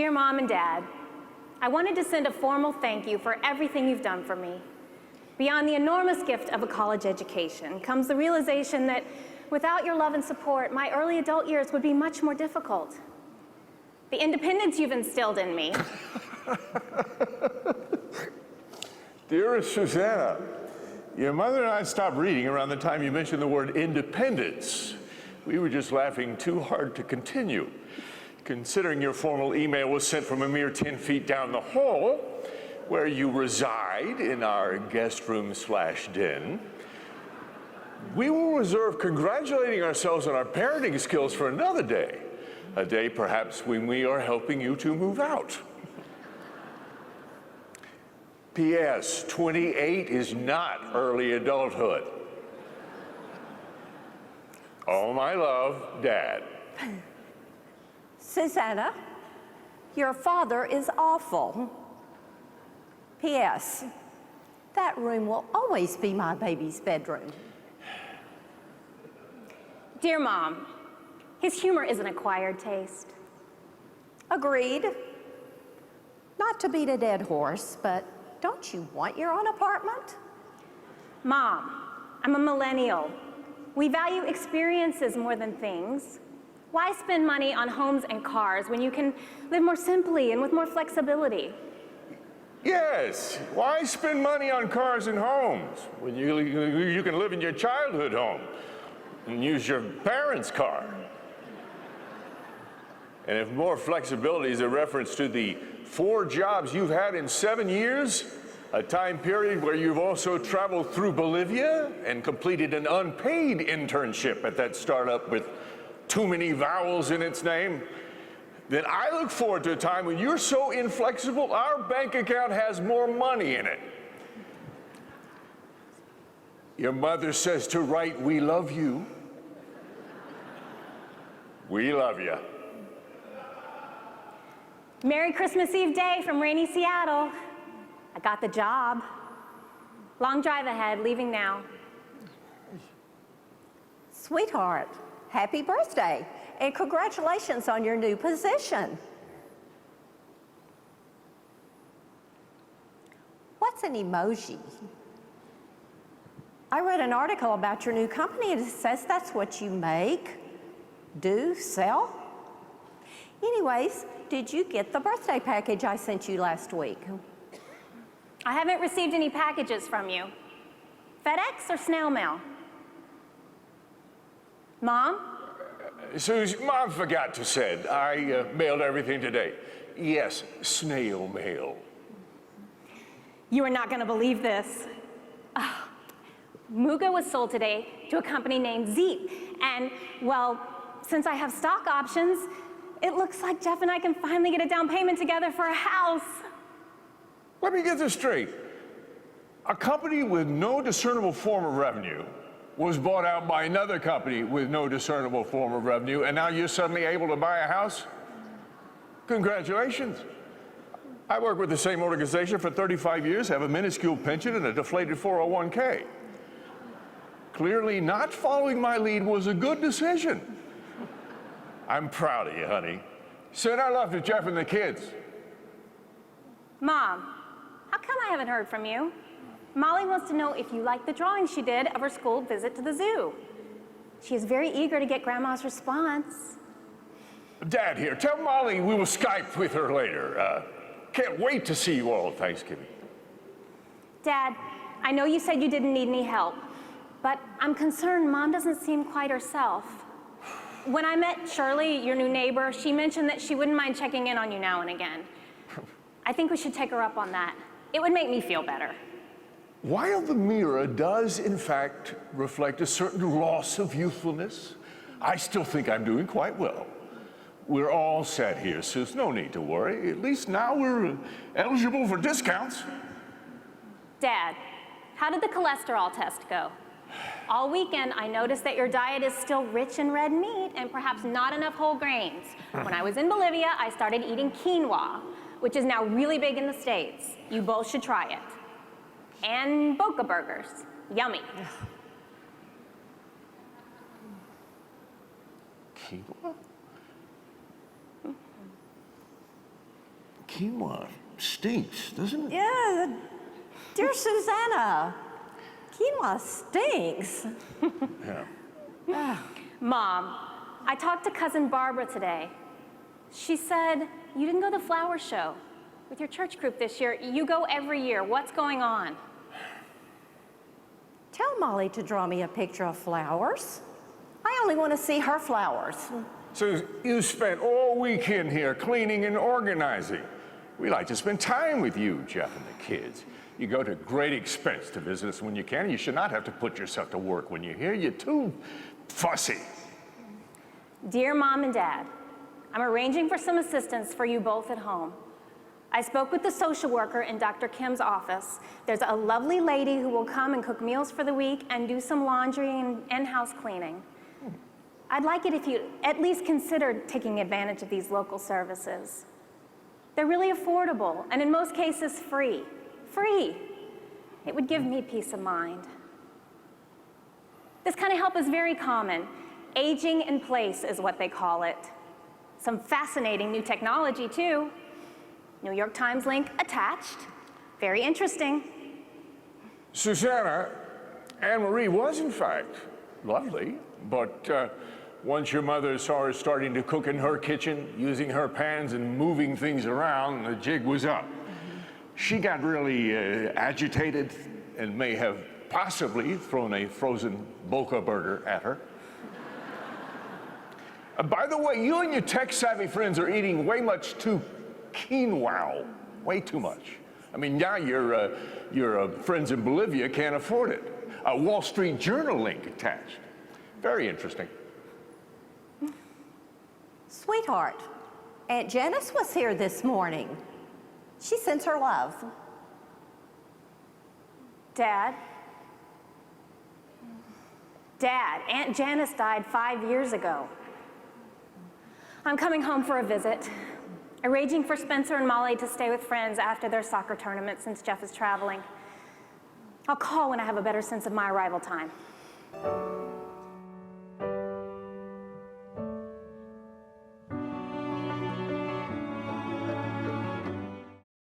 Dear Mom and Dad, I wanted to send a formal thank you for everything you've done for me. Beyond the enormous gift of a college education comes the realization that without your love and support, my early adult years would be much more difficult. The independence you've instilled in me. Dearest Susanna, your mother and I stopped reading around the time you mentioned the word independence. We were just laughing too hard to continue. Considering your formal email was sent from a mere 10 feet down the hall, where you reside in our guest room/den, we will reserve congratulating ourselves on our parenting skills for another day. A day perhaps when we are helping you to move out. P.S. 28 is not early adulthood. All my love, Dad. Susanna, your father is awful. P.S. That room will always be my baby's bedroom. Dear Mom, his humor is an acquired taste. Agreed. Not to beat a dead horse, but don't you want your own apartment? Mom, I'm a millennial. We value experiences more than things. Why spend money on homes and cars when you can live more simply and with more flexibility? Yes, why spend money on cars and homes when you can live in your childhood home and use your parents' car? And if more flexibility is a reference to the 4 jobs you've had in 7 years, a time period where you've also traveled through Bolivia and completed an unpaid internship at that startup with too many vowels in its name, then I look forward to a time when you're so inflexible our bank account has more money in it. Your mother says to write, "We love you." We love you. Merry Christmas Eve day from rainy Seattle. I got the job. Long drive ahead, leaving now. Sweetheart, happy birthday, and congratulations on your new position. What's an emoji? I read an article about your new company, and it says that's what you make, do, sell. Anyways, did you get the birthday package I sent you last week? I haven't received any packages from you. FedEx or snail mail? Mom? Suze, Mom forgot to send. I mailed everything today. Yes, snail mail. You are not going to believe this. Muga was sold today to a company named Zeep. And, well, since I have stock options, it looks like Jeff and I can finally get a down payment together for a house. Let me get this straight. A company with no discernible form of revenue was bought out by another company with no discernible form of revenue, and now you're suddenly able to buy a house? Congratulations. I worked with the same organization for 35 years, have a minuscule pension and a deflated 401k. Clearly not following my lead was a good decision. I'm proud of you, honey. Send our love to Jeff and the kids. Mom, how come I haven't heard from you? Molly wants to know if you liked the drawing she did of her school visit to the zoo. She is very eager to get Grandma's response. Dad here, tell Molly we will Skype with her later. Can't wait to see you all at Thanksgiving. Dad, I know you said you didn't need any help, but I'm concerned Mom doesn't seem quite herself. When I met Shirley, your new neighbor, she mentioned that she wouldn't mind checking in on you now and again. I think we should take her up on that. It would make me feel better. While the mirror does, in fact, reflect a certain loss of youthfulness, I still think I'm doing quite well. We're all set here, so there's no need to worry. At least now we're eligible for discounts. Dad, how did the cholesterol test go? All weekend, I noticed that your diet is still rich in red meat and perhaps not enough whole grains. When I was in Bolivia, I started eating quinoa, which is now really big in the States. You both should try it. And Boca burgers, yummy. Quinoa? quinoa stinks, doesn't it? Yeah, dear Susanna, quinoa stinks. Yeah. Mom, I talked to cousin Barbara today. She said you didn't go to the flower show with your church group this year. You go every year. What's going on? Tell Molly to draw me a picture of flowers. I only want to see her flowers. So you spent all weekend here cleaning and organizing. We like to spend time with you, Jeff and the kids. You go to great expense to visit us when you can. You should not have to put yourself to work when you're here. You're too fussy. Dear Mom and Dad, I'm arranging for some assistance for you both at home. I spoke with the social worker in Dr. Kim's office. There's a lovely lady who will come and cook meals for the week and do some laundry and house cleaning. I'd like it if you at least considered taking advantage of these local services. They're really affordable and in most cases free. Free. It would give me peace of mind. This kind of help is very common. Aging in place is what they call it. Some fascinating new technology too. New York Times link attached. Very interesting. Susanna, Anne-Marie was in fact lovely, but once your mother saw her starting to cook in her kitchen, using her pans and moving things around, the jig was up. She got really agitated and may have possibly thrown a frozen Boca burger at her. By the way, you and your tech-savvy friends are eating way much too quinoa, way too much. I mean, now your friends in Bolivia can't afford it. A Wall Street Journal link attached. Very interesting. Sweetheart, Aunt Janice was here this morning. She sends her love. Dad? Dad, Aunt Janice died 5 years ago. I'm coming home for a visit. Arranging for Spencer and Molly to stay with friends after their soccer tournament since Jeff is traveling. I'll call when I have a better sense of my arrival time.